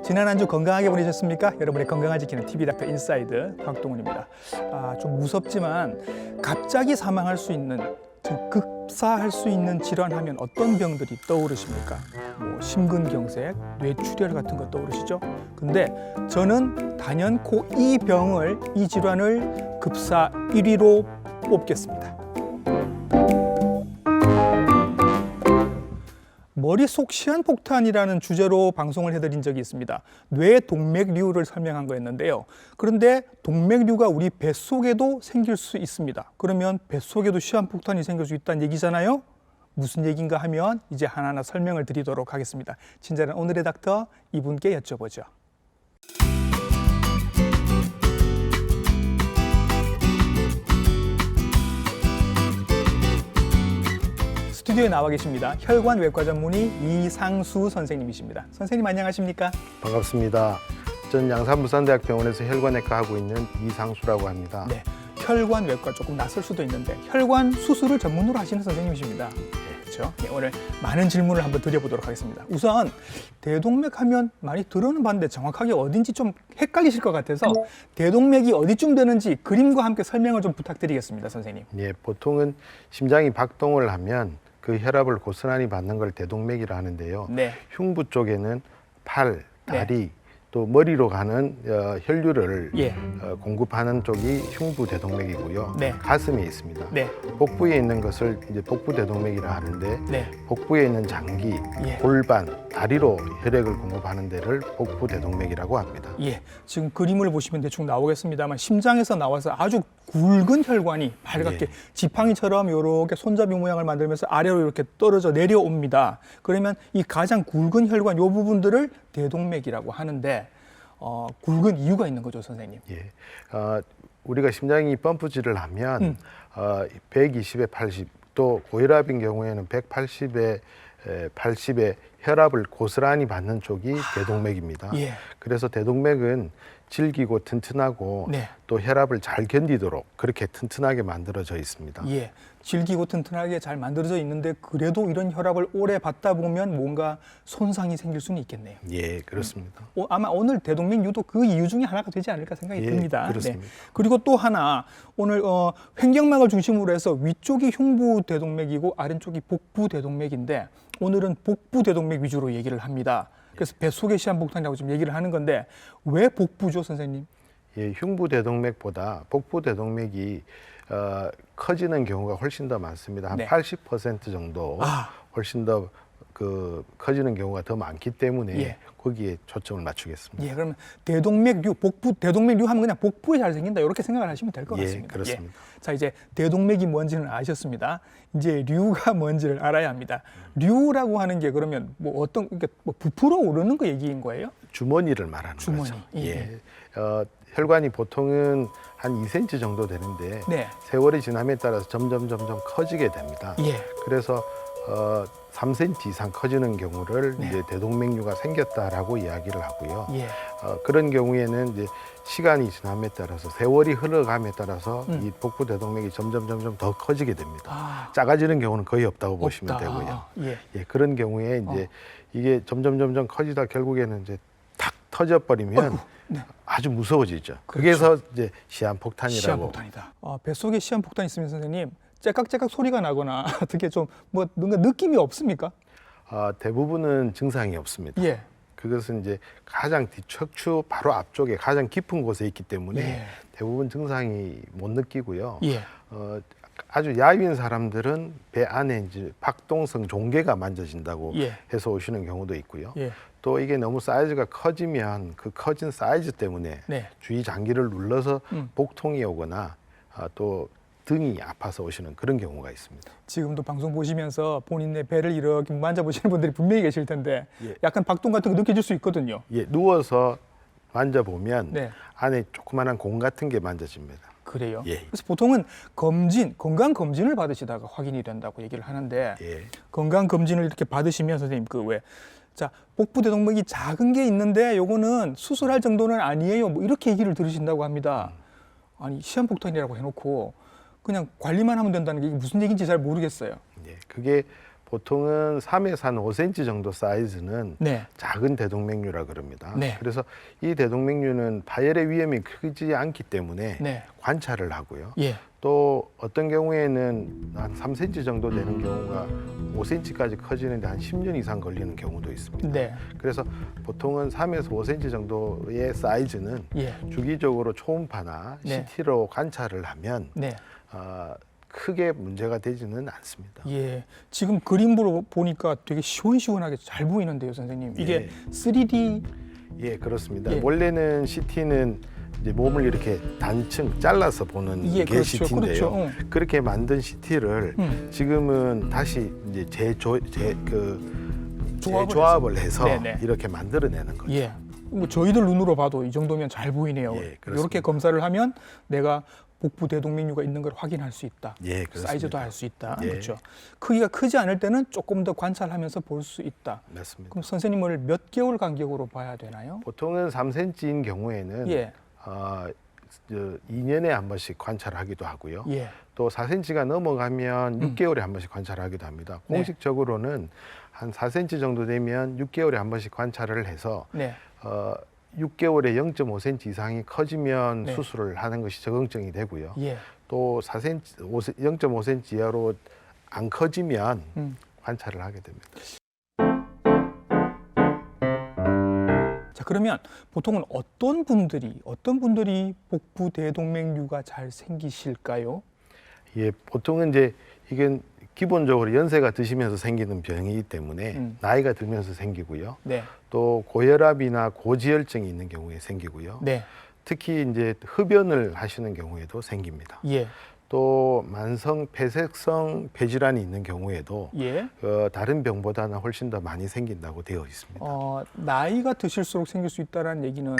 지난 한 주 건강하게 보내셨습니까? 여러분의 건강을 지키는 TV닥터 인사이드 박동훈입니다. 좀 무섭지만 갑자기 사망할 수 있는, 즉 급사할 수 있는 질환하면 어떤 병들이 떠오르십니까? 뭐 심근경색, 뇌출혈 같은 거 떠오르시죠? 근데 저는 단연 이 질환을 급사 1위로 뽑겠습니다. 머릿속 시한폭탄이라는 주제로 방송을 해드린 적이 있습니다. 뇌동맥류를 설명한 거였는데요. 그런데 동맥류가 우리 뱃속에도 생길 수 있습니다. 그러면 뱃속에도 시한폭탄이 생길 수 있다는 얘기잖아요. 무슨 얘기인가 하면 이제 하나하나 설명을 드리도록 하겠습니다. 친절한 오늘의 닥터 이분께 여쭤보죠. 스튜디오에 나와 계십니다. 혈관외과 전문의 이상수 선생님이십니다. 선생님 안녕하십니까? 반갑습니다. 전 양산부산대학병원에서 혈관외과 하고 있는 이상수라고 합니다. 네, 혈관외과 조금 낯설 수도 있는데 혈관 수술을 전문으로 하시는 선생님이십니다. 그렇죠? 네, 오늘 많은 질문을 한번 드려보도록 하겠습니다. 우선 대동맥 하면 많이 들어는 봤는데 정확하게 어딘지 좀 헷갈리실 것 같아서 대동맥이 어디쯤 되는지 그림과 함께 설명을 좀 부탁드리겠습니다, 선생님. 예, 보통은 심장이 박동을 하면 그 혈압을 고스란히 받는 걸 대동맥이라 하는데요. 네. 흉부 쪽에는 팔, 다리, 또 머리로 가는 혈류를 공급하는 쪽이 흉부 대동맥이고요. 네. 가슴에 있습니다. 네. 복부에 있는 것을 이제 복부 대동맥이라 하는데 네. 복부에 있는 장기, 골반, 다리로 혈액을 공급하는 데를 복부 대동맥이라고 합니다. 예, 지금 그림을 보시면 대충 나오겠습니다만 심장에서 나와서 아주 굵은 혈관이 밝게 지팡이처럼 이렇게 손잡이 모양을 만들면서 아래로 이렇게 떨어져 내려옵니다. 그러면 이 가장 굵은 혈관 이 부분들을 대동맥이라고 하는데 굵은 이유가 있는 거죠, 선생님? 예, 우리가 심장이 펌프질을 하면 120에 80, 또 고혈압인 경우에는 180에 80에 혈압을 고스란히 받는 쪽이 대동맥입니다. 그래서 대동맥은 질기고 튼튼하고 또 혈압을 잘 견디도록 그렇게 튼튼하게 만들어져 있습니다. 예, 질기고 튼튼하게 잘 만들어져 있는데 그래도 이런 혈압을 오래 받다 보면 뭔가 손상이 생길 수는 있겠네요. 예, 그렇습니다. 아마 오늘 대동맥류도 그 이유 중에 하나가 되지 않을까 생각이 듭니다. 그렇습니다. 네. 그리고 또 하나 오늘 횡격막을 중심으로 해서 위쪽이 흉부 대동맥이고 아래쪽이 복부 대동맥인데 오늘은 복부 대동맥 위주로 얘기를 합니다. 그래서 뱃속의 시한폭탄이라고 지금 얘기를 하는 건데 왜 복부죠, 선생님? 예, 흉부 대동맥보다 복부 대동맥이 커지는 경우가 훨씬 더 많습니다. 한 80% 정도 훨씬 더 커지는 경우가 더 많기 때문에 거기에 초점을 맞추겠습니다. 예, 그러면 대동맥류, 복부 대동맥류 하면 그냥 복부에 잘 생긴다 이렇게 생각을 하시면 될 것 같습니다. 그렇습니다. 자, 이제 대동맥이 뭔지는 아셨습니다. 이제 류가 뭔지를 알아야 합니다. 류라고 하는 게 그러면 뭐 어떤 뭐 부풀어 오르는 거 얘기인 거예요? 주머니를 말하는 거죠. 혈관이 보통은 한 2cm 정도 되는데 세월이 지남에 따라서 점점 커지게 됩니다. 그래서 3cm 이상 커지는 경우를 이제 대동맥류가 생겼다라고 이야기를 하고요. 그런 경우에는 이제 시간이 지남에 따라서 세월이 흘러감에 따라서 이 복부 대동맥이 점점 더 커지게 됩니다. 작아지는 경우는 거의 없다고 보시면 되고요. 그런 경우에 이제 이게 점점 커지다 결국에는 이제 탁 터져 버리면 아주 무서워지죠. 그래서 이제 시한폭탄이라고. 시한폭탄이다. 뱃속에 시한폭탄 있으면 선생님 째깍째깍 소리가 나거나 어떻게 좀 뭐 뭔가 느낌이 없습니까? 대부분은 증상이 없습니다. 그것은 이제 가장 뒤척추 바로 앞쪽에 가장 깊은 곳에 있기 때문에 대부분 증상이 못 느끼고요. 아주 야윈 사람들은 배 안에 이제 박동성 종괴가 만져진다고 해서 오시는 경우도 있고요. 또 이게 너무 사이즈가 커지면 그 커진 사이즈 때문에 주위 장기를 눌러서 복통이 오거나 또 등이 아파서 오시는 그런 경우가 있습니다. 지금도 방송 보시면서 본인의 배를 이렇게 만져보시는 분들이 분명히 계실 텐데 약간 박동 같은 거 느껴질 수 있거든요. 누워서 만져보면 안에 조그마한 공 같은 게 만져집니다. 그래요? 그래서 보통은 건강 검진을 받으시다가 확인이 된다고 얘기를 하는데 건강 검진을 이렇게 받으시면 선생님 자, 복부 대동맥이 작은 게 있는데 요거는 수술할 정도는 아니에요. 뭐 이렇게 얘기를 들으신다고 합니다. 아니 시한폭탄이라고 해놓고 그냥 관리만 하면 된다는 게 이게 무슨 얘기인지 잘 모르겠어요. 그게 보통은 3에서 한 5cm 정도 사이즈는 네. 작은 대동맥류라 그럽니다. 네. 그래서 이 대동맥류는 파열의 위험이 크지 않기 때문에 네. 관찰을 하고요. 예. 또 어떤 경우에는 한 3cm 정도 되는 경우가 5cm까지 커지는데 한 10년 이상 걸리는 경우도 있습니다. 네. 그래서 보통은 3에서 5cm 정도의 사이즈는 예. 주기적으로 초음파나 네. CT로 관찰을 하면 네. 크게 문제가 되지는 않습니다. 예. 지금 그림으로 보니까 되게 시원시원하게 잘 보이는데요, 선생님. 이게 예. 3D 예, 그렇습니다. 예. 원래는 CT는 이제 몸을 이렇게 단층 잘라서 보는 예, 게 그렇죠. CT인데요. 그렇죠. 그렇게 만든 CT를 지금은 다시 이제 조합을 해서 네네. 이렇게 만들어내는 거죠. 예. 뭐 저희들 눈으로 봐도 이 정도면 잘 보이네요. 예, 그렇습니다. 이렇게 검사를 하면 내가 복부 대동맥류가 있는 걸 확인할 수 있다. 예, 그렇습니다. 사이즈도 알 수 있다. 예. 그렇죠. 크기가 크지 않을 때는 조금 더 관찰하면서 볼 수 있다. 맞습니다. 그럼 선생님을 몇 개월 간격으로 봐야 되나요? 보통은 3cm인 경우에는 예. 2년에 한 번씩 관찰하기도 하고요. 예. 또 4cm가 넘어가면 6개월에 한 번씩 관찰하기도 합니다. 네. 공식적으로는 한 4cm 정도 되면 6개월에 한 번씩 관찰을 해서 네. 6개월에 0.5cm 이상이 커지면 네. 수술을 하는 것이 적응증이 되고요. 예. 또 0.5cm 이하로 안 커지면 관찰을 하게 됩니다. 자, 그러면 보통은 어떤 분들이 복부 대동맥류가 잘 생기실까요? 예, 보통은 이제 이건 기본적으로 연세가 드시면서 생기는 병이기 때문에 나이가 들면서 생기고요. 네. 또 고혈압이나 고지혈증이 있는 경우에 생기고요. 네. 특히 이제 흡연을 하시는 경우에도 생깁니다. 예. 또 만성 폐색성 폐질환이 있는 경우에도 예. 다른 병보다는 훨씬 더 많이 생긴다고 되어 있습니다. 나이가 드실수록 생길 수 있다는 얘기는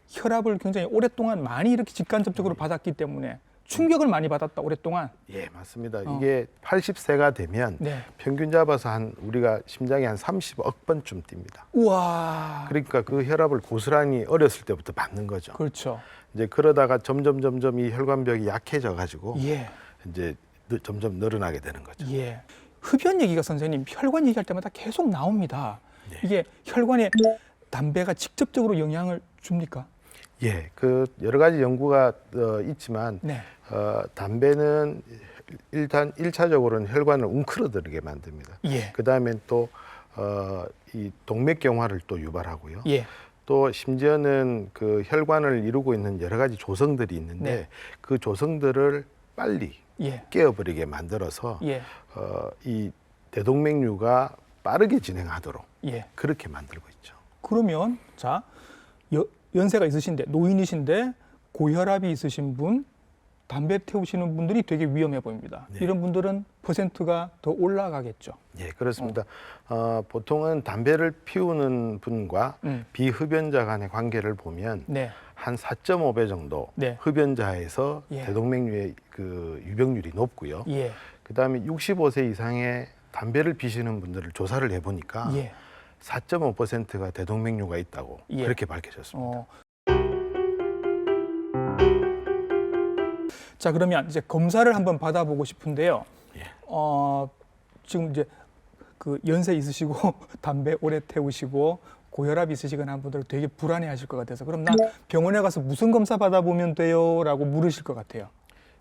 혈압을 굉장히 오랫동안 많이 이렇게 직간접적으로 받았기 때문에 충격을 많이 받았다 오랫동안. 예, 맞습니다. 이게 80세가 되면 네. 평균 잡아서 우리가 심장이 한 30억 번쯤 뜁니다. 우와. 그러니까 그 혈압을 고스란히 어렸을 때부터 받는 거죠. 그렇죠. 이제 그러다가 점점 이 혈관벽이 약해져 가지고 예. 이제 점점 늘어나게 되는 거죠. 예. 흡연 얘기가 선생님 혈관 얘기할 때마다 계속 나옵니다. 네. 이게 혈관에 담배가 직접적으로 영향을 줍니까? 예, 그 여러 가지 연구가 있지만 네. 담배는 일단 1차적으로는 혈관을 웅크러들게 만듭니다. 예. 그 다음엔 또 이 동맥경화를 또 유발하고요. 예. 또 심지어는 그 혈관을 이루고 있는 여러 가지 조성들이 있는데 네. 그 조성들을 빨리 예. 깨어버리게 만들어서 예. 이 대동맥류가 빠르게 진행하도록 예. 그렇게 만들고 있죠. 그러면 자 연세가 있으신데 노인이신데 고혈압이 있으신 분, 담배 태우시는 분들이 되게 위험해 보입니다. 네. 이런 분들은 퍼센트가 더 올라가겠죠. 예, 그렇습니다. 보통은 담배를 피우는 분과 비흡연자 간의 관계를 보면 네. 한 4.5배 정도 네. 흡연자에서 예. 대동맥류의 그 유병률이 높고요. 예. 그다음에 65세 이상의 담배를 피시는 분들을 조사를 해보니까 예. 4.5%가 대동맥류가 있다고 예. 그렇게 밝혀졌습니다. 자, 그러면 이제 검사를 한번 받아보고 싶은데요. 예. 지금 이제 그 연세 있으시고 담배 오래 태우시고 고혈압 있으시거나 한 분들 되게 불안해하실 것 같아서 그럼 나 병원에 가서 무슨 검사 받아보면 돼요?라고 물으실 것 같아요.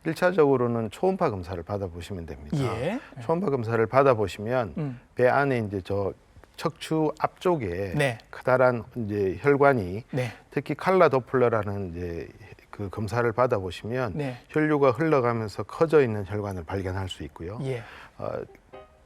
1차적으로는 초음파 검사를 받아보시면 됩니다. 예. 초음파 검사를 받아보시면 배 안에 이제 저 척추 앞쪽에 네. 커다란 이제 혈관이 네. 특히 칼라 도플러라는 이제 그 검사를 받아보시면 네. 혈류가 흘러가면서 커져 있는 혈관을 발견할 수 있고요. 예.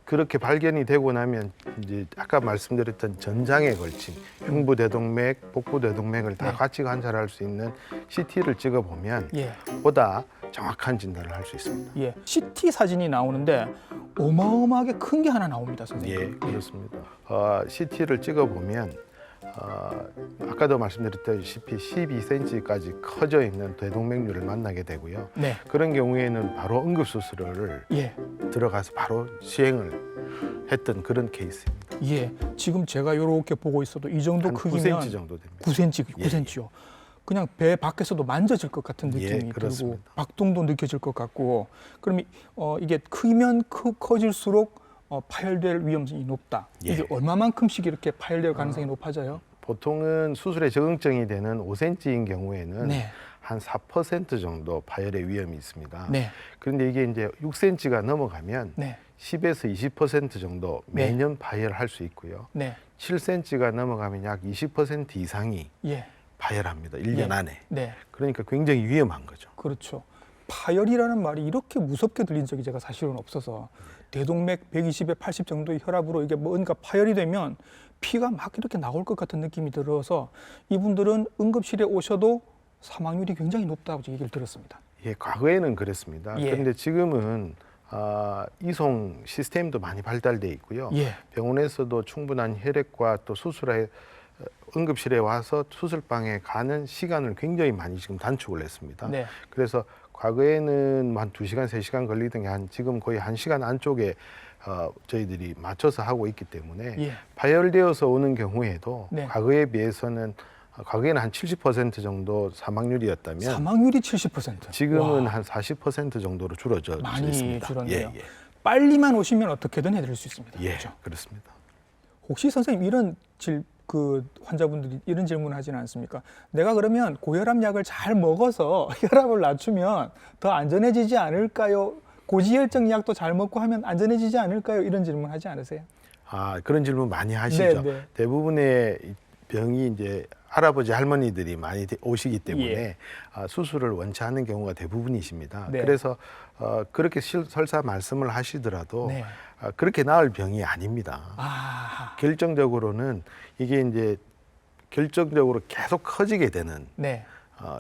그렇게 발견이 되고 나면 이제 아까 말씀드렸던 전장에 걸친 흉부대동맥, 복부대동맥을 다 네. 같이 관찰할 수 있는 CT를 찍어보면 예. 보다 정확한 진단을 할 수 있습니다. 예. CT 사진이 나오는데 어마어마하게 큰 게 하나 나옵니다, 선생님. 예, 그렇습니다. CT를 찍어보면 아까도 말씀드렸다시피 12cm까지 커져 있는 대동맥류를 만나게 되고요. 네. 그런 경우에는 바로 응급수술을 예. 들어가서 바로 시행을 했던 그런 케이스입니다. 예. 지금 제가 이렇게 보고 있어도 이 정도 한 크기면 9cm 정도 됩니다. 9cm요. 그냥 배 밖에서도 만져질 것 같은 느낌이 예, 들고 그렇습니다. 박동도 느껴질 것 같고 그럼 이게 크면 커질수록 파열될 위험성이 높다. 예. 이게 얼마만큼씩 이렇게 파열될 가능성이 높아져요? 보통은 수술에 적응증이 되는 5cm인 경우에는 네. 한 4% 정도 파열의 위험이 있습니다. 네. 그런데 이게 이제 6cm가 넘어가면 네. 10에서 20% 정도 매년 파열할 수 있고요. 네. 7cm가 넘어가면 약 20% 이상이 예. 파열합니다. 1년 예. 안에. 네. 그러니까 굉장히 위험한 거죠. 그렇죠. 파열이라는 말이 이렇게 무섭게 들린 적이 제가 사실은 없어서 대동맥 120에 80 정도의 혈압으로 이게 뭔가 파열이 되면 피가 막 이렇게 나올 것 같은 느낌이 들어서 이분들은 응급실에 오셔도 사망률이 굉장히 높다고 얘기를 들었습니다. 예, 과거에는 그랬습니다. 예. 그런데 지금은 이송 시스템도 많이 발달돼 있고요. 예. 병원에서도 충분한 혈액과 또 수술에 응급실에 와서 수술방에 가는 시간을 굉장히 많이 지금 단축을 했습니다. 네. 그래서 과거에는 한 2시간, 3시간 걸리던 게 지금 거의 1시간 안쪽에 저희들이 맞춰서 하고 있기 때문에 예. 파열되어서 오는 경우에도 네. 과거에 비해서는 과거에는 한 70% 정도 사망률이었다면 사망률이 70%. 지금은 와, 한 40% 정도로 줄어져 많이 있습니다. 줄었네요. 예, 예. 빨리만 오시면 어떻게든 해드릴 수 있습니다. 예, 그렇죠? 그렇습니다. 혹시 선생님 이런 그 환자분들이 이런 질문을 하지는 않습니까? 내가 그러면 고혈압 약을 잘 먹어서 혈압을 낮추면 더 안전해지지 않을까요? 고지혈증 약도 잘 먹고 하면 안전해지지 않을까요? 이런 질문 하지 않으세요? 그런 질문 많이 하시죠. 네, 네. 대부분의 병이 이제 할아버지 할머니들이 많이 오시기 때문에 예. 수술을 원치 않는 경우가 대부분이십니다. 네. 그래서 그렇게 설사 말씀을 하시더라도 네. 그렇게 나을 병이 아닙니다. 아, 결정적으로는 이게 이제 결정적으로 계속 커지게 되는 네.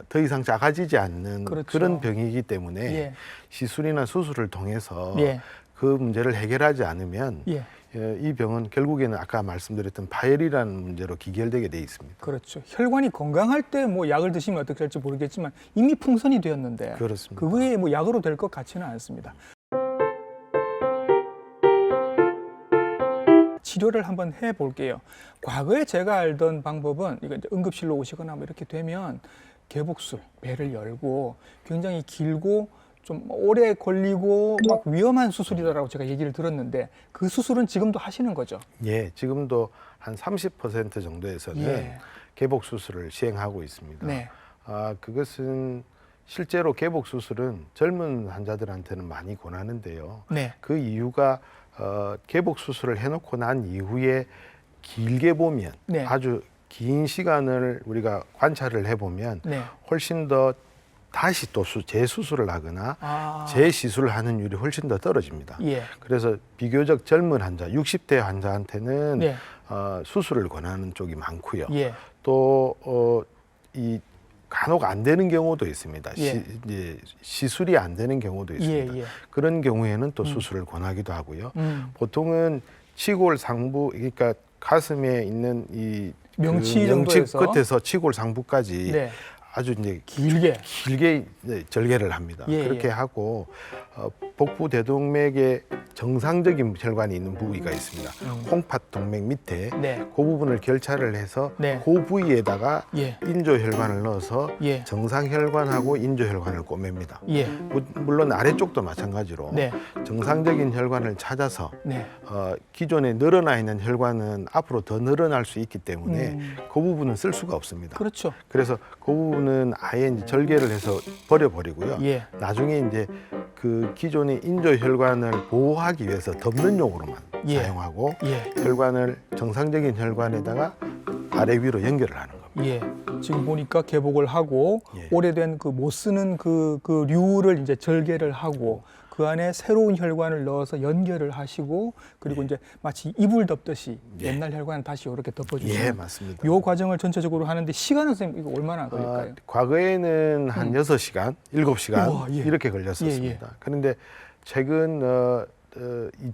더 이상 작아지지 않는 그렇죠. 그런 병이기 때문에 예. 시술이나 수술을 통해서 예. 그 문제를 해결하지 않으면 예. 이 병은 결국에는 아까 말씀드렸던 파열이라는 문제로 기결되게 돼 있습니다. 그렇죠. 혈관이 건강할 때 뭐 약을 드시면 어떻게 할지 모르겠지만 이미 풍선이 되었는데 그렇습니다. 그거에 뭐 약으로 될 것 같지는 않습니다. 치료를 한번 해볼게요. 과거에 제가 알던 방법은 이거 이제 응급실로 오시거나 뭐 이렇게 되면 개복술, 배를 열고 굉장히 길고 좀 오래 걸리고 막 위험한 수술이다라고 제가 얘기를 들었는데 그 수술은 지금도 하시는 거죠? 예, 지금도 한 30% 정도에서는 예. 개복 수술을 시행하고 있습니다. 네. 그것은 실제로 개복 수술은 젊은 환자들한테는 많이 권하는데요. 네. 그 이유가 개복 수술을 해놓고 난 이후에 길게 보면 네. 아주 긴 시간을 우리가 관찰을 해보면 네. 훨씬 더 다시 또 재수술을 하거나 아. 재시술을 하는 율이 훨씬 더 떨어집니다. 예. 그래서 비교적 젊은 환자, 60대 환자한테는 네. 수술을 권하는 쪽이 많고요. 예. 또 이 간혹 안 되는 경우도 있습니다. 예. 이제 시술이 안 되는 경우도 있습니다. 예, 예. 그런 경우에는 또 수술을 권하기도 하고요. 음. 보통은 치골 상부, 그러니까 가슴에 있는 이 명치 명치 정도에서? 끝에서 치골 상부까지 네. 아주 이제 길게. 길게 이제 절개를 합니다. 예, 그렇게 예. 하고 복부 대동맥에 정상적인 혈관이 있는 부위가 있습니다. 콩팥 동맥 밑에 네. 그 부분을 결찰을 해서 네. 그 부위에다가 예. 인조혈관을 넣어서 예. 정상혈관하고 인조혈관을 꼬맵니다. 예. 물론 아래쪽도 마찬가지로 네. 정상적인 혈관을 찾아서 네. 기존에 늘어나 있는 혈관은 앞으로 더 늘어날 수 있기 때문에 그 부분은 쓸 수가 없습니다. 그렇죠. 그래서 그 부분은 아예 이제 절개를 해서 버려버리고요. 예. 나중에 이제 그 기존의 인조혈관을 보호하기 위해서 덮는 용으로만 예. 사용하고 예. 혈관을 정상적인 혈관에다가 아래 위로 연결을 하는 겁니다. 예. 지금 보니까 개복을 하고 예. 오래된 그 못 쓰는 그 류를 이제 절개를 하고 그 안에 새로운 혈관을 넣어서 연결을 하시고 그리고 이제 마치 이불 덮듯이 예. 옛날 혈관을 다시 이렇게 덮어주시는 예, 맞습니다. 요 과정을 전체적으로 하는데 시간은 선생님 이거 얼마나 걸릴까요? 과거에는 한 6시간, 7시간 우와, 예. 이렇게 걸렸었습니다. 그런데 최근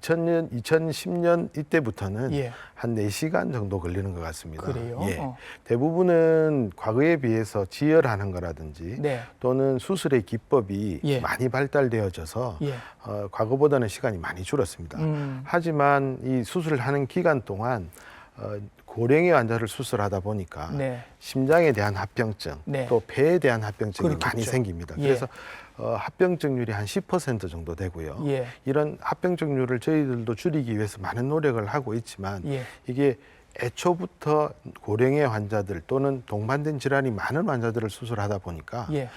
2010년 이때부터는 예. 한 4시간 정도 걸리는 것 같습니다. 그래요? 예. 대부분은 과거에 비해서 지혈하는 거라든지 네. 또는 수술의 기법이 예. 많이 발달되어져서 예. 과거보다는 시간이 많이 줄었습니다. 하지만 이 수술을 하는 기간 동안 고령의 환자를 수술하다 보니까 네. 심장에 대한 합병증 네. 또 폐에 대한 합병증이 그렇겠죠. 많이 생깁니다. 예. 그래서 합병증률이 한 10% 정도 되고요. 예. 이런 합병증률을 저희들도 줄이기 위해서 많은 노력을 하고 있지만 예. 이게 애초부터 고령의 환자들 또는 동반된 질환이 많은 환자들을 수술하다 보니까 예.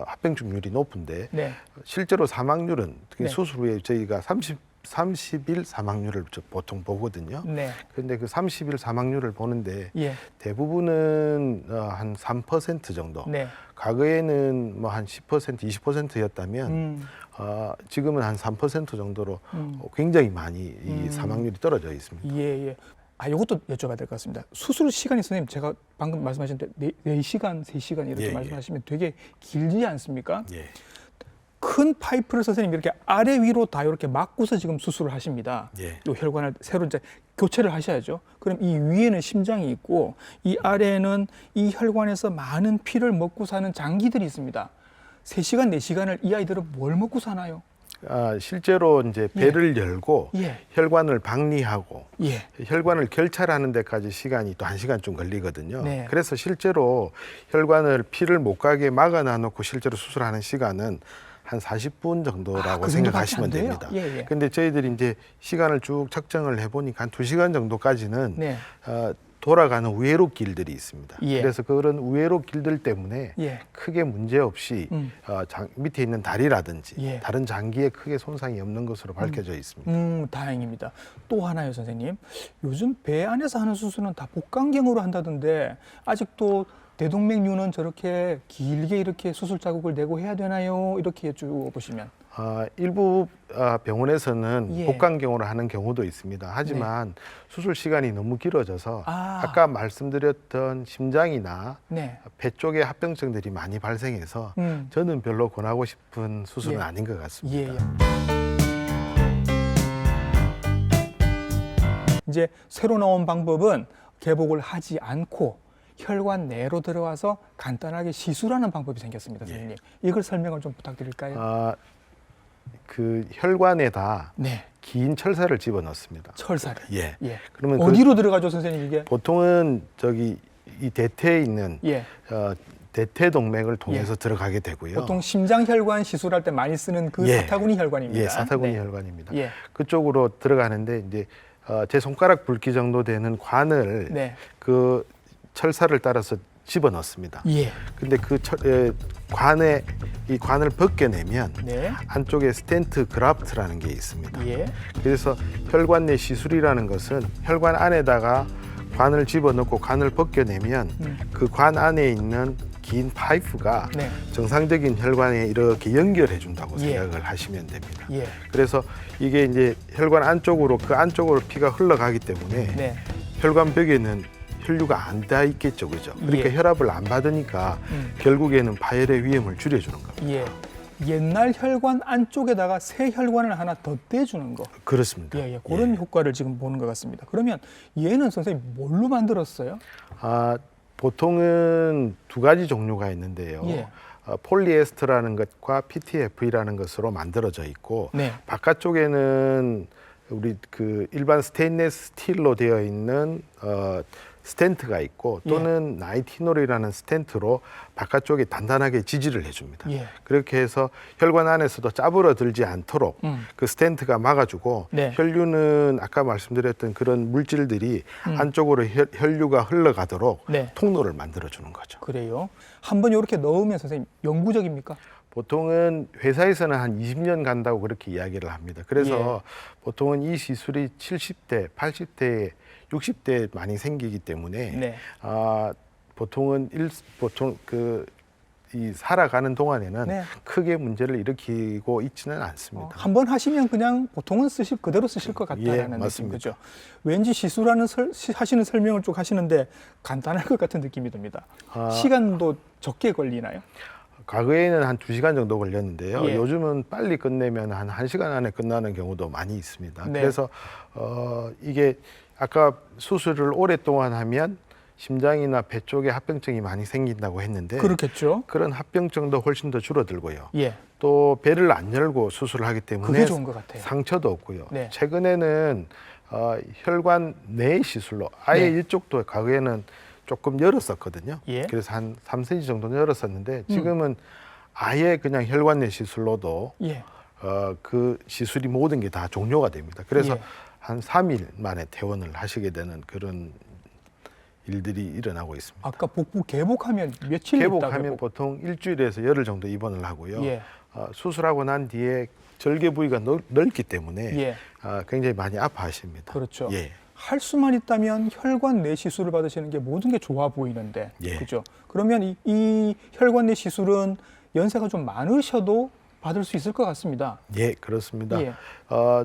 합병증률이 높은데 네. 실제로 사망률은 특히 네. 수술 후에 저희가 30일 사망률을 보통 보거든요. 네. 그런데 그 30일 사망률을 보는데 예. 대부분은 한 3% 정도. 네. 과거에는 뭐 한 10%, 20%였다면 지금은 한 3% 정도로 굉장히 많이 이 사망률이 떨어져 있습니다. 예, 예. 이것도 여쭤봐야 될 것 같습니다. 수술 시간이 선생님 제가 방금 말씀하셨는데 4시간, 3시간 이렇게 예, 말씀하시면 되게 길지 않습니까? 예. 큰 파이프를 선생님 이렇게 아래 위로 다 이렇게 막고서 지금 수술을 하십니다. 예. 요 혈관을 새로 이제 교체를 하셔야죠. 그럼 이 위에는 심장이 있고 이 아래에는 이 혈관에서 많은 피를 먹고 사는 장기들이 있습니다. 3시간, 4시간을 이 아이들은 뭘 먹고 사나요? 실제로 이제 배를 열고 예. 혈관을 박리하고 예. 혈관을 결찰하는 데까지 시간이 또 1시간쯤 걸리거든요. 네. 그래서 실제로 혈관을 피를 못 가게 막아놔 놓고 실제로 수술하는 시간은 한 40분 정도라고 그 생각하시면 정도밖에 안 됩니다. 돼요? 예, 예. 근데 저희들이 이제 시간을 쭉 측정을 해보니까 한 2시간 정도까지는 네. 돌아가는 우회로 길들이 있습니다. 예. 그래서 그런 우회로 길들 때문에 예. 크게 문제 없이 밑에 있는 다리라든지 예. 다른 장기에 크게 손상이 없는 것으로 밝혀져 있습니다. 다행입니다. 또 하나요, 선생님. 요즘 배 안에서 하는 수술은 다 복강경으로 한다던데 아직도 대동맥류는 저렇게 길게 이렇게 수술 자국을 내고 해야 되나요? 이렇게 여쭤보시면. 일부 병원에서는 예. 복강경으로 하는 경우도 있습니다. 하지만 수술 시간이 너무 길어져서 아. 아까 말씀드렸던 심장이나 네. 배 쪽에 합병증들이 많이 발생해서 저는 별로 권하고 싶은 수술은 예. 아닌 것 같습니다. 예, 예. 이제 새로 나온 방법은 개복을 하지 않고 혈관 내로 들어와서 간단하게 시술하는 방법이 생겼습니다, 선생님. 이걸 설명을 좀 부탁드릴까요? 그 혈관에다 네. 긴 철사를 집어넣습니다. 철사를. 예. 예. 그러면 어디로 들어가죠, 선생님, 이게? 보통은 이 대퇴에 있는 예. 대퇴 동맥을 통해서 들어가게 되고요. 보통 심장혈관 시술할 때 많이 쓰는 그 예. 사타구니 혈관입니다. 예, 사타구니 네. 혈관입니다. 예. 그쪽으로 들어가는데 이제 제 손가락 굵기 정도 되는 관을 네. 그 철사를 따라서 집어넣습니다. 예. 근데 그 이 관을 벗겨내면 네. 안쪽에 스텐트 그라프트라는 게 있습니다. 예. 그래서 혈관 내 시술이라는 것은 혈관 안에다가 관을 집어넣고 관을 벗겨내면 그 관 안에 있는 긴 파이프가 네. 정상적인 혈관에 이렇게 연결해 준다고 예. 생각을 하시면 됩니다. 예. 그래서 이게 이제 혈관 안쪽으로 그 안쪽으로 피가 흘러가기 때문에 네. 혈관 벽에는 혈류가 안 닿아 있겠죠, 그죠? 그러니까 예. 혈압을 안 받으니까 결국에는 파열의 위험을 줄여주는 겁니다. 예. 옛날 혈관 안쪽에다가 새 혈관을 하나 더 떼주는 거. 그렇습니다. 예, 예. 그런 효과를 지금 보는 것 같습니다. 그러면 얘는 선생님 뭘로 만들었어요? 보통은 두 가지 종류가 있는데요. 예. 폴리에스터라는 것과 PTFE라는 것으로 만들어져 있고 네. 바깥쪽에는 우리 그 일반 스테인리스 스틸로 되어 있는 스텐트가 있고 또는 나이티놀이라는 스텐트로 바깥쪽에 단단하게 지지를 해줍니다. 예. 그렇게 해서 혈관 안에서도 짜부러들지 않도록 그 스텐트가 막아주고 네. 혈류는 아까 말씀드렸던 그런 물질들이 안쪽으로 혈류가 흘러가도록 네. 통로를 만들어주는 거죠. 그래요. 한번 이렇게 넣으면 선생님 영구적입니까? 보통은 회사에서는 한 20년 간다고 그렇게 이야기를 합니다. 그래서 보통은 이 시술이 70대, 80대, 60대에 많이 생기기 때문에 네. 보통은 이 살아가는 동안에는 네. 크게 문제를 일으키고 있지는 않습니다. 한번 하시면 그냥 보통은 그대로 쓰실 것 같다라는 느낌, 맞습니다. 그죠? 왠지 하시는 설명을 쭉 하시는데 간단할 것 같은 느낌이 듭니다. 시간도 적게 걸리나요? 과거에는 한 2시간 정도 걸렸는데요. 예. 요즘은 빨리 끝내면 한 1시간 안에 끝나는 경우도 많이 있습니다. 네. 그래서 이게 아까 수술을 오랫동안 하면 심장이나 배 쪽에 합병증이 많이 생긴다고 했는데 그렇겠죠. 그런 합병증도 훨씬 더 줄어들고요. 예. 또 배를 안 열고 수술을 하기 때문에 그게 좋은 것 같아요. 상처도 없고요. 네. 최근에는 혈관 내 시술로 아예 네. 이쪽도 과거에는 조금 열었었거든요. 예. 그래서 한 3cm 정도는 열었었는데 지금은 아예 그냥 혈관 내 시술로도 예. 그 시술이 모든 게 다 종료가 됩니다. 그래서 예. 한 3일 만에 퇴원을 하시게 되는 그런 일들이 일어나고 있습니다. 아까 복부 개복하면 며칠 개복하면 있다 보통 일주일에서 열흘 정도 입원을 하고요. 예. 수술하고 난 뒤에 절개 부위가 넓기 때문에 예. 굉장히 많이 아파하십니다. 그렇죠. 예. 할 수만 있다면 혈관 내 시술을 받으시는 게 모든 게 좋아 보이는데, 예. 그죠? 그러면 이 혈관 내 시술은 연세가 좀 많으셔도 받을 수 있을 것 같습니다. 예, 그렇습니다. 예.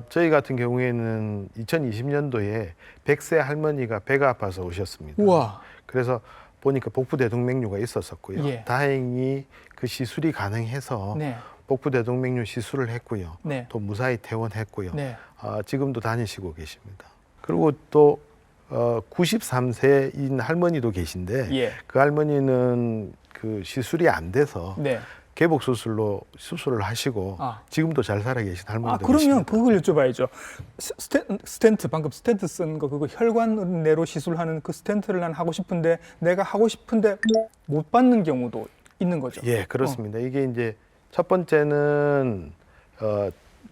저희 같은 경우에는 2020년도에 100세 할머니가 배가 아파서 오셨습니다. 우와. 그래서 보니까 복부 대동맥류가 있었었고요. 예. 다행히 그 시술이 가능해서 네. 복부 대동맥류 시술을 했고요. 네. 또 무사히 퇴원했고요. 네. 지금도 다니시고 계십니다. 그리고 또 93세인 할머니도 계신데 예. 그 할머니는 그 시술이 안 돼서 네. 개복 수술로 수술을 하시고 지금도 잘 살아 계신 할머니도 그러면 계십니다. 그걸 여쭤봐야죠. 스텐트 방금 스텐트 쓴 거 그거 혈관 내로 시술하는 그 스텐트를 난 하고 싶은데 내가 하고 싶은데 못 받는 경우도 있는 거죠. 예, 그렇습니다. 이게 이제 첫 번째는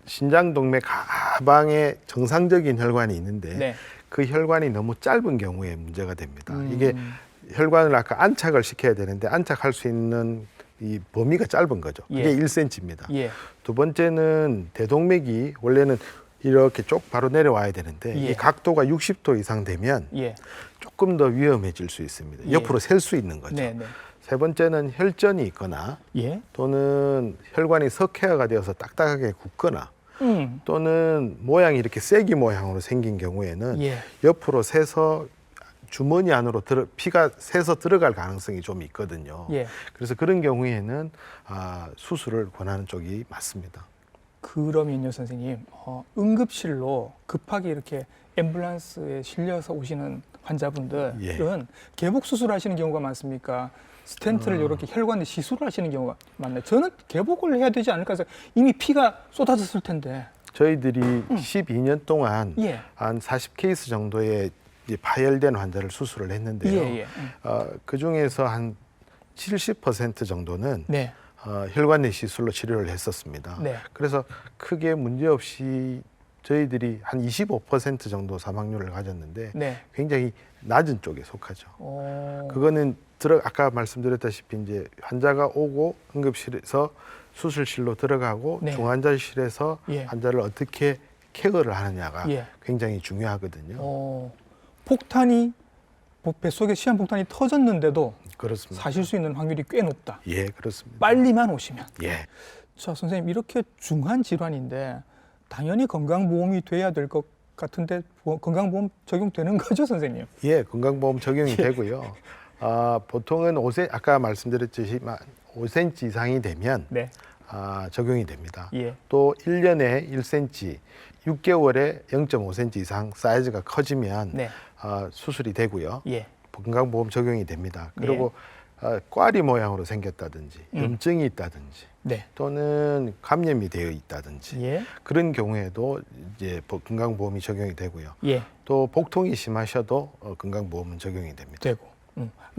신장동맥 하방에 정상적인 혈관이 있는데 네. 그 혈관이 너무 짧은 경우에 문제가 됩니다. 이게 혈관을 아까 안착을 시켜야 되는데 안착할 수 있는 이 범위가 짧은 거죠. 그게 예. 1cm입니다. 예. 두 번째는 대동맥이 원래는 이렇게 쭉 바로 내려와야 되는데 예. 이 각도가 60도 이상 되면 예. 조금 더 위험해질 수 있습니다. 예. 옆으로 셀 수 있는 거죠. 네, 네. 세 번째는 혈전이 있거나 예. 또는 혈관이 석회화가 되어서 딱딱하게 굳거나 또는 모양이 이렇게 쐐기 모양으로 생긴 경우에는 예. 옆으로 새서 주머니 안으로 피가 새서 들어갈 가능성이 좀 있거든요. 예. 그래서 그런 경우에는 수술을 권하는 쪽이 맞습니다. 그러면요, 선생님, 응급실로 급하게 이렇게 앰뷸런스에 실려서 오시는 환자분들은 예. 개복 수술하시는 경우가 많습니까? 스텐트를 이렇게 혈관에 시술을 하시는 경우가 많나요? 저는 개복을 해야 되지 않을까 해서 이미 피가 쏟아졌을 텐데. 저희들이 12년 동안 예. 한 40케이스 정도의 이제 파열된 환자를 수술을 했는데요. 예, 예. 그 중에서 한 70% 정도는 네. 혈관 내 시술로 치료를 했었습니다. 네. 그래서 크게 문제 없이 저희들이 한 25% 정도 사망률을 가졌는데 네. 굉장히 낮은 쪽에 속하죠. 그거는 아까 말씀드렸다시피 이제 환자가 오고 응급실에서 수술실로 들어가고 네. 중환자실에서 예. 환자를 어떻게 케어를 하느냐가 예. 굉장히 중요하거든요. 폭탄이 뱃속에 시한폭탄이 터졌는데도 그렇습니다. 사실 수 있는 확률이 꽤 높다. 예, 그렇습니다. 빨리만 오시면. 예. 자, 선생님, 이렇게 중한 질환인데 당연히 건강보험이 돼야 될 것 같은데 건강보험 적용되는 거죠, 선생님? 예, 건강보험 적용이 되고요. 보통은 아까 말씀드렸지만 5cm 이상이 되면 네. 적용이 됩니다. 예. 또 1년에 1cm, 6개월에 0.5cm 이상 사이즈가 커지면 네. 수술이 되고요. 예. 건강보험 적용이 됩니다. 그리고 꽈리 모양으로 생겼다든지 염증이 있다든지 네. 또는 감염이 되어 있다든지 예. 그런 경우에도 이제 건강보험이 적용이 되고요. 예. 또 복통이 심하셔도 건강보험은 적용이 됩니다. 되고.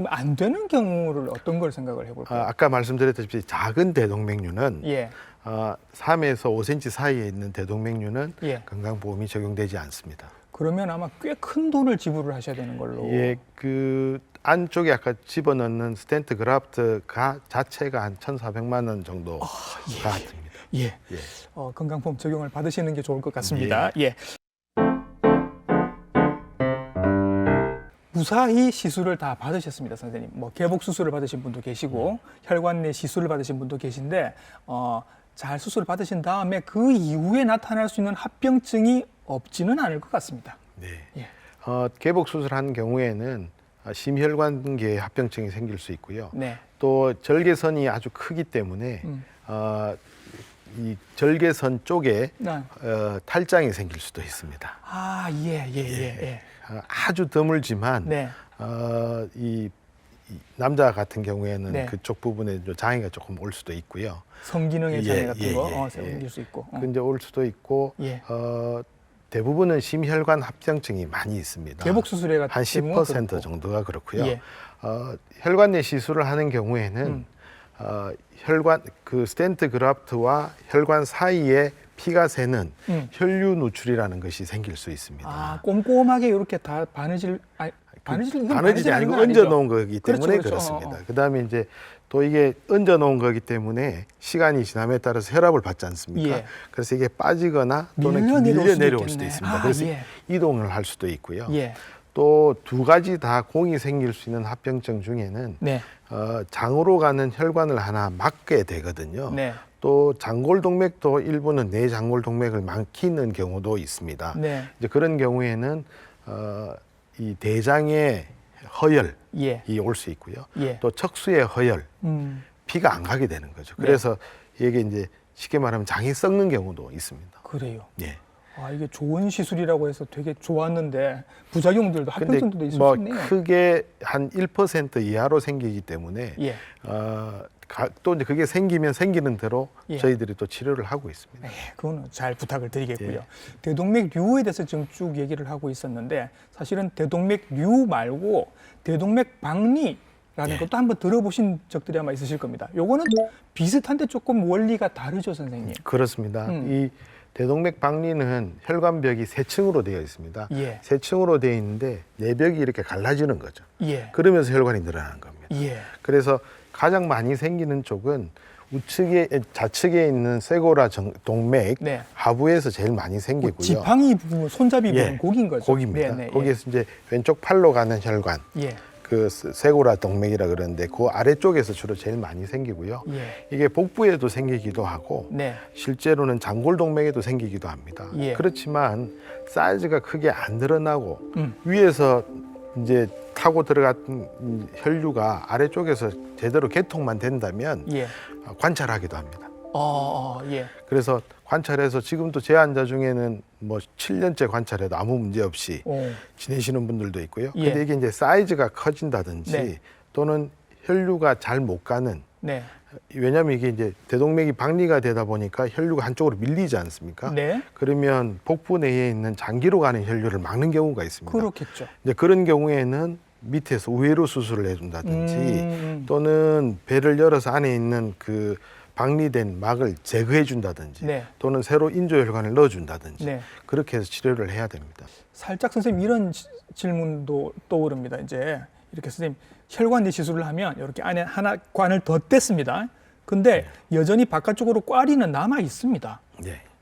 안 되는 경우를 어떤 걸 생각을 해볼까요? 아까 말씀드렸다시피 작은 대동맥류는 예. 3에서 5cm 사이에 있는 대동맥류는 예. 건강보험이 적용되지 않습니다. 그러면 아마 꽤 큰 돈을 지불을 하셔야 되는 걸로. 예, 그 안쪽에 아까 집어넣는 스텐트 그라프트가 자체가 한 1,400만 원 정도가 듭니다. 예. 예. 건강보험 적용을 받으시는 게 좋을 것 같습니다. 예. 무사히 시술을 다 받으셨습니다, 선생님. 뭐 개복 수술을 받으신 분도 계시고 혈관 내 시술을 받으신 분도 계신데 잘 수술을 받으신 다음에 그 이후에 나타날 수 있는 합병증이 없지는 않을 것 같습니다. 네. 예. 개복 수술한 경우에는 심혈관계에 합병증이 생길 수 있고요. 네. 또 절개선이 아주 크기 때문에 이 절개선 쪽에 네. 탈장이 생길 수도 있습니다. 예. 아주 드물지만 네. 이 남자 같은 경우에는 네. 그쪽 부분에 장애가 조금 올 수도 있고요. 성기능의 장애 같은 거 생길 수 있고. 근데 올 수도 있고 예. 대부분은 심혈관 합병증이 많이 있습니다. 개복 수술에 한 10% 정도가 그렇고요. 예. 혈관 내 시술을 하는 경우에는 혈관 그 스텐트 그라프트와 혈관 사이에 피가 새는 혈류 누출이라는 것이 생길 수 있습니다. 아, 꼼꼼하게 이렇게 다 바느질이 아니고 얹어 놓은 거기 때문에 그렇죠. 그렇습니다. 그다음에 이제 또 이게 얹어 놓은 거기 때문에 시간이 지남에 따라서 혈압을 받지 않습니까? 예. 그래서 이게 빠지거나 또는 밀려 내려올 수도 있습니다. 그래서 이동을 할 수도 있고요. 또 두 가지 다 공이 생길 수 있는 합병증 중에는 장으로 가는 혈관을 하나 막게 되거든요. 또 장골동맥도 일부는 내장골동맥을 막히는 경우도 있습니다. 이제 그런 경우에는 이 대장의 허열이 올 수 있고요. 또 척수의 허열, 피가 안 가게 되는 거죠. 그래서 이게 이제 쉽게 말하면 장이 썩는 경우도 있습니다. 그래요. 예. 아, 이게 좋은 시술이라고 해서 되게 좋았는데 부작용들도 합병증도 있을 수 있네요. 크게 한 1% 이하로 생기기 때문에 또 이제 그게 생기면 생기는 대로 저희들이 또 치료를 하고 있습니다. 그거는 잘 부탁을 드리겠고요. 대동맥류에 대해서 지금 쭉 얘기를 하고 있었는데 사실은 대동맥류 말고 대동맥 박리라는 것도 한번 들어보신 적들이 아마 있으실 겁니다. 요거는 비슷한데 조금 원리가 다르죠, 선생님? 그렇습니다. 이 대동맥 박리는 혈관벽이 세 층으로 되어 있습니다. 세 층으로 되어 있는데 내벽이 이렇게 갈라지는 거죠. 그러면서 혈관이 늘어나는 겁니다. 그래서 가장 많이 생기는 쪽은 좌측에 있는 쇄골화 동맥 하부에서 제일 많이 생기고요. 지팡이 부분, 손잡이 부분, 거기인 거죠. 거기입니다. 거기에서 이제 왼쪽 팔로 가는 혈관, 그 쇄골화 동맥이라 그러는데 그 아래쪽에서 주로 제일 많이 생기고요. 이게 복부에도 생기기도 하고 실제로는 장골동맥에도 생기기도 합니다. 그렇지만 사이즈가 크게 안 늘어나고 위에서 이제 타고 들어간 혈류가 아래쪽에서 제대로 개통만 된다면 관찰하기도 합니다. 그래서 관찰해서 지금도 제 환자 중에는 뭐 7년째 관찰해도 아무 문제 없이 지내시는 분들도 있고요. 근데 이게 이제 사이즈가 커진다든지 또는 혈류가 잘 못 가는 왜냐하면 이게 이제 대동맥이 박리가 되다 보니까 혈류가 한쪽으로 밀리지 않습니까? 그러면 복부 내에 있는 장기로 가는 혈류를 막는 경우가 있습니다. 그렇겠죠. 이제 그런 경우에는 밑에서 우회로 수술을 해준다든지 또는 배를 열어서 안에 있는 그 박리된 막을 제거해 준다든지 또는 새로 인조혈관을 넣어준다든지 그렇게 해서 치료를 해야 됩니다. 살짝 선생님 이런 질문도 떠오릅니다. 이제 이렇게 선생님 혈관 내 시술을 하면 이렇게 안에 하나 관을 더 뗐습니다. 근데 여전히 바깥쪽으로 꽈리는 남아 있습니다.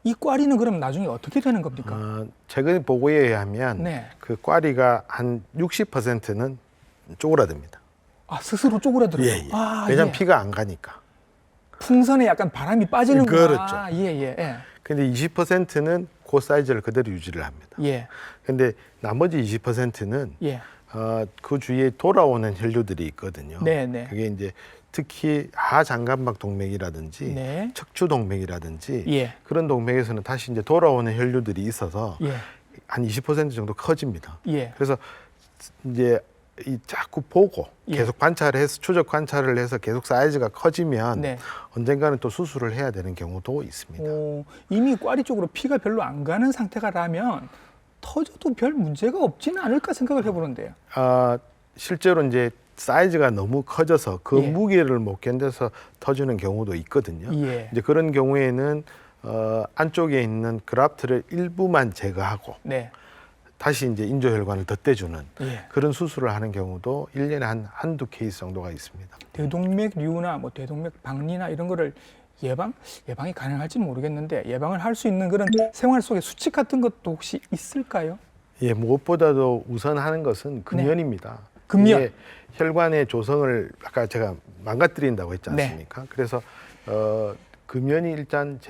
이 꽈리는 그럼 나중에 어떻게 되는 겁니까? 최근 보고에 의하면 그 꽈리가 한 60%는 쪼그라듭니다. 아, 스스로 쪼그라들어요? 왜냐하면 피가 안 가니까. 풍선에 약간 바람이 빠지는구나. 그렇죠. 근데 20%는 그 사이즈를 그대로 유지를 합니다. 근데 나머지 20%는 그 주위에 돌아오는 혈류들이 있거든요. 그게 이제 특히 하장관막 동맥이라든지 척추 동맥이라든지 그런 동맥에서는 다시 이제 돌아오는 혈류들이 있어서 한 20% 정도 커집니다. 그래서 이제 이 자꾸 보고 계속 관찰해서 추적 관찰을 해서 계속 사이즈가 커지면 언젠가는 또 수술을 해야 되는 경우도 있습니다. 이미 꽈리 쪽으로 피가 별로 안 가는 상태가라면 터져도 별 문제가 없지는 않을까 생각을 해보는데요. 실제로 이제 사이즈가 너무 커져서 그 무게를 못 견뎌서 터지는 경우도 있거든요. 이제 그런 경우에는 안쪽에 있는 그라프트를 일부만 제거하고 다시 이제 인조혈관을 덧대주는 그런 수술을 하는 경우도 1년에 한두 케이스 정도가 있습니다. 대동맥류나 뭐 대동맥 박리나 이런 거를 예방이 가능할지는 모르겠는데 예방을 할 수 있는 그런 생활 속의 수칙 같은 것도 혹시 있을까요? 무엇보다도 우선 하는 것은 금연입니다. 금연. 혈관의 조성을 아까 제가 망가뜨린다고 했지 않습니까? 그래서 금연이 일단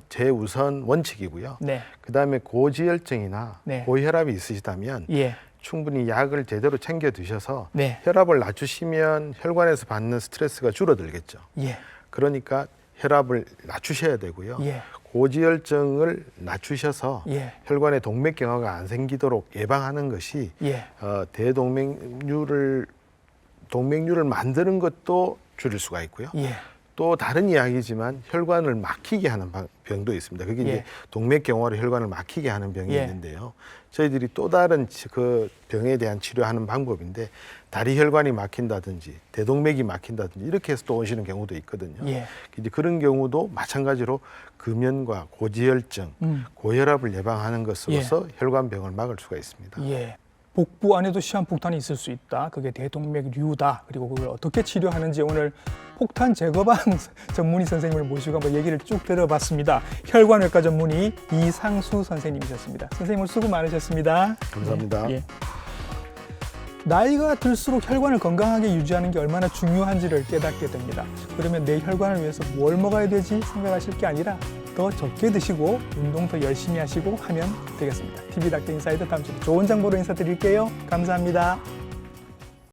제우선 원칙이고요. 그다음에 고지혈증이나 고혈압이 있으시다면 충분히 약을 제대로 챙겨 드셔서 혈압을 낮추시면 혈관에서 받는 스트레스가 줄어들겠죠. 그러니까 혈압을 낮추셔야 되고요. 고지혈증을 낮추셔서 혈관에 동맥경화가 안 생기도록 예방하는 것이 동맥류를 만드는 것도 줄일 수가 있고요. 또 다른 이야기지만 혈관을 막히게 하는 병도 있습니다. 그게 이제 동맥경화로 혈관을 막히게 하는 병이 있는데요. 저희들이 또 다른 그 병에 대한 치료하는 방법인데 다리 혈관이 막힌다든지 대동맥이 막힌다든지 이렇게 해서 또 오시는 경우도 있거든요. 이제 그런 경우도 마찬가지로 금연과 고지혈증, 고혈압을 예방하는 것으로서 혈관병을 막을 수가 있습니다. 복부 안에도 시한폭탄이 있을 수 있다. 그게 대동맥류다. 그리고 그걸 어떻게 치료하는지 오늘 폭탄 제거방 전문의 선생님을 모시고 한번 얘기를 쭉 들어봤습니다. 혈관외과 전문의 이상수 선생님이셨습니다. 선생님 수고 많으셨습니다. 감사합니다. 나이가 들수록 혈관을 건강하게 유지하는 게 얼마나 중요한지를 깨닫게 됩니다. 그러면 내 혈관을 위해서 뭘 먹어야 되지 생각하실 게 아니라 더 적게 드시고 운동 더 열심히 하시고 하면 되겠습니다. TV닥터 인사이드 다음 주에 좋은 정보로 인사드릴게요. 감사합니다.